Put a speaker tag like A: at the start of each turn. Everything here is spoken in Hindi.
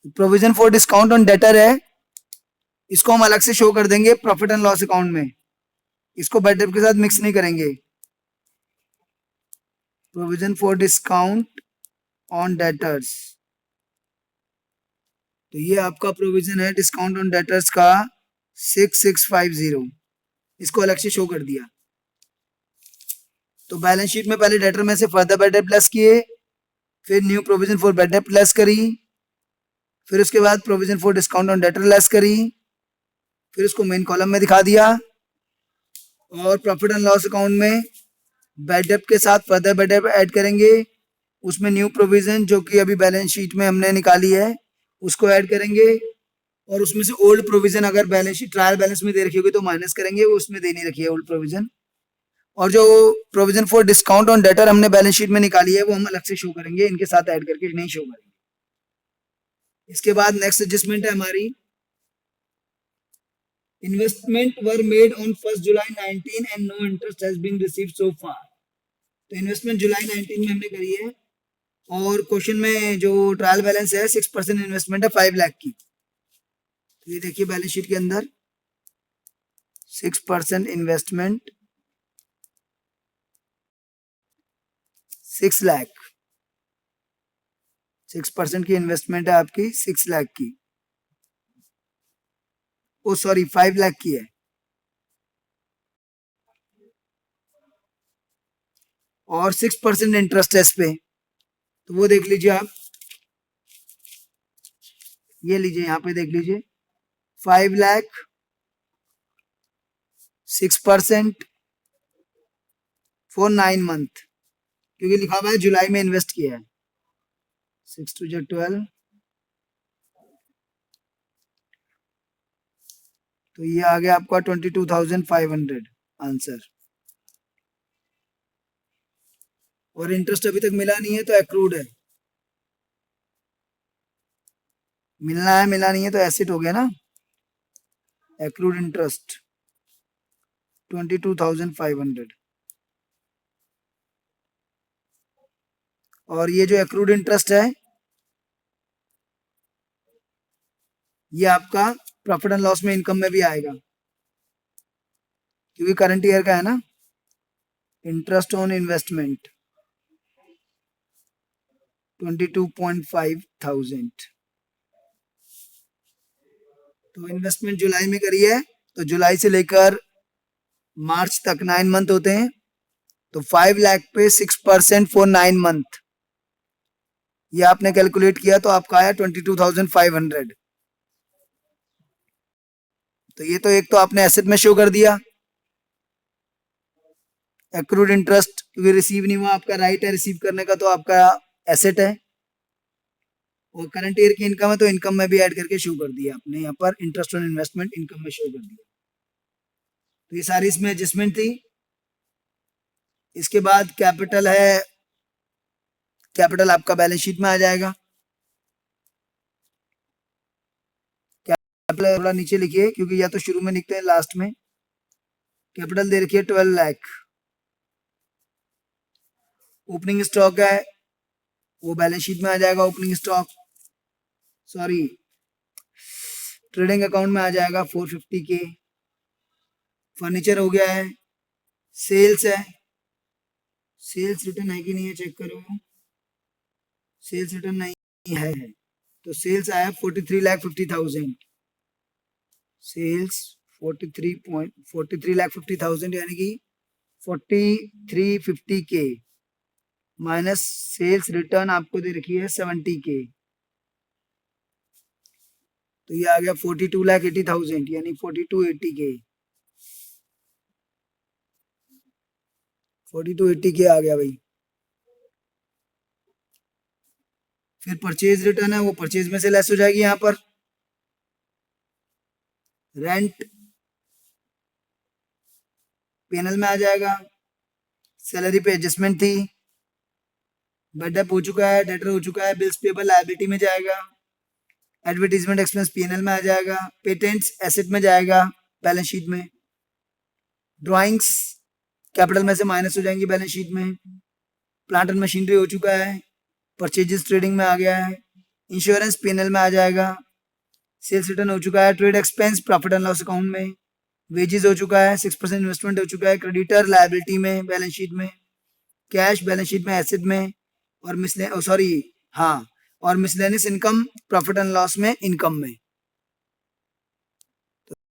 A: Provision for discount on debtor है, इसको हम अलग से शो कर देंगे प्रॉफिट एंड लॉस अकाउंट में, इसको बैड डेट के साथ मिक्स नहीं करेंगे। Provision for discount on debtors, तो ये आपका प्रोविजन है डिस्काउंट ऑन डेटर्स का 6650, इसको अलग से शो कर दिया। तो बैलेंस शीट में पहले डेटर में से फर्दर बैड डेट प्लस किए, फिर new provision for bad debt plus करी, फिर उसके बाद provision for discount on debtor less करी, फिर उसको मेन कॉलम में दिखा दिया, और प्रॉफिट एंड लॉस अकाउंट में बैड डेट के साथ फर्दर बैड डेट ऐड करेंगे, उसमें न्यू प्रोविजन जो कि अभी बैलेंस शीट में हमने निकाली है उसको ऐड करेंगे, और उसमें से ओल्ड प्रोविजन अगर बैलेंस शीट ट्रायल बैलेंस में दे रखी होगी तो माइनस करेंगे, वो उसमें दे नहीं रखी है ओल्ड प्रोविजन, और जो provision for discount on debtor हमने बैलेंस शीट में निकाली है वो हम अलग से शो करेंगे, इनके साथ ऐड करके नहीं शो करेंगे। इसके बाद नेक्स्ट एडजस्टमेंट है हमारी, investment were made on 1 July 19 and no interest has been received so far. तो इन्वेस्टमेंट जुलाई 19 में हमने करी है, और क्वेश्चन में जो ट्रायल बैलेंस है 6% इन्वेस्टमेंट है 5 लाख की। तो ये देखिए बैलेंस शीट के अंदर 6% इन्वेस्टमेंट 6 लाख, 6% की इन्वेस्टमेंट है आपकी 6 लाख की, ओ सॉरी 5 लाख की है, और 6% इंटरेस्ट है इस पे, तो वो देख लीजिए आप, ये लीजिए यहाँ पे देख लीजिए 5 लाख 6% फॉर 9 मंथ, क्योंकि लिखा हुआ है जुलाई में इन्वेस्ट किया है। 6 to 12, तो ये आ गया आपका 22,500 आंसर। और इंटरेस्ट अभी तक मिला नहीं है तो एक्रूड है, मिलना है मिला नहीं है तो एसेट हो गया ना, एक्रूड इंटरेस्ट 22,500। और ये जो एक्रूड इंटरेस्ट है ये आपका प्रॉफिट एंड लॉस में इनकम में भी आएगा, क्योंकि करंट ईयर का है ना। इंटरेस्ट ऑन इन्वेस्टमेंट 22,500, तो इन्वेस्टमेंट जुलाई में करी है, तो जुलाई से लेकर मार्च तक 9 मंथ होते हैं, तो 5 लाख पे 6% फॉर 9 मंथ, ये आपने कैलकुलेट किया तो आपका आया 22,500। तो ये तो एक तो आपने एसेट में शो कर दिया, एक्रूड इंटरेस्ट क्योंकि रिसीव नहीं हुआ, आपका राइट है रिसीव करने का, तो आपका एसेट है, और करंट ईयर की इनकम है तो इनकम में भी ऐड करके शो कर दिया आपने, यहाँ पर इंटरेस्ट ऑन इन्वेस्टमेंट इनकम में शो कर दिया। तो ये सारी इसमें एडजस्टमेंट थी। इसके बाद कैपिटल है, कैपिटल आपका बैलेंस शीट में आ जाएगा। कैपिटल थोड़ा नीचे लिखिए, क्योंकि या तो शुरू में लिखते हैं लास्ट में। कैपिटल दे रखिए 12 लाख। ओपनिंग स्टॉक है वो बैलेंस शीट में आ जाएगा, opening stock, sorry trading account में आ जाएगा 450 के। फर्नीचर हो गया है, सेल्स है, सेल्स रिटर्न है कि नहीं है चेक करो, सेल्स रिटर्न नहीं है, तो सेल्स आया 43,50,000, सेल्स 43,50,000 यानी कि 4350 के माइनस सेल्स रिटर्न आपको दे रखी है 70 के, तो ये आ गया 42,80,000 यानी 4280 के, 4280 के आ गया भाई। फिर परचेज रिटर्न है वो परचेज में से लेस हो जाएगी, यहाँ पर रेंट पेनल में आ जाएगा, सैलरी पे एडजस्टमेंट थी, बेडअप हो चुका है, डेटर हो चुका है, बिल्स पेबल लायबिलिटी में जाएगा, एडवर्टीजमेंट एक्सपेंस पीएनएल में आ जाएगा, पेटेंट्स एसेट में जाएगा बैलेंस शीट में, ड्राइंग्स कैपिटल में से माइनस हो जाएंगी बैलेंस शीट में, प्लांट एंड मशीनरी हो चुका है, परचेजेस ट्रेडिंग में आ गया है, इंश्योरेंस पीएनएल में आ जाएगा, सेल्स रिटर्न हो चुका है, trade expense profit and loss account में, वेजेस हो चुका है, 6% इन्वेस्टमेंट हो चुका है, क्रेडिटर लायबिलिटी में बैलेंस शीट में, कैश बैलेंस शीट में एसेट में, और और miscellaneous income profit and loss में इनकम में।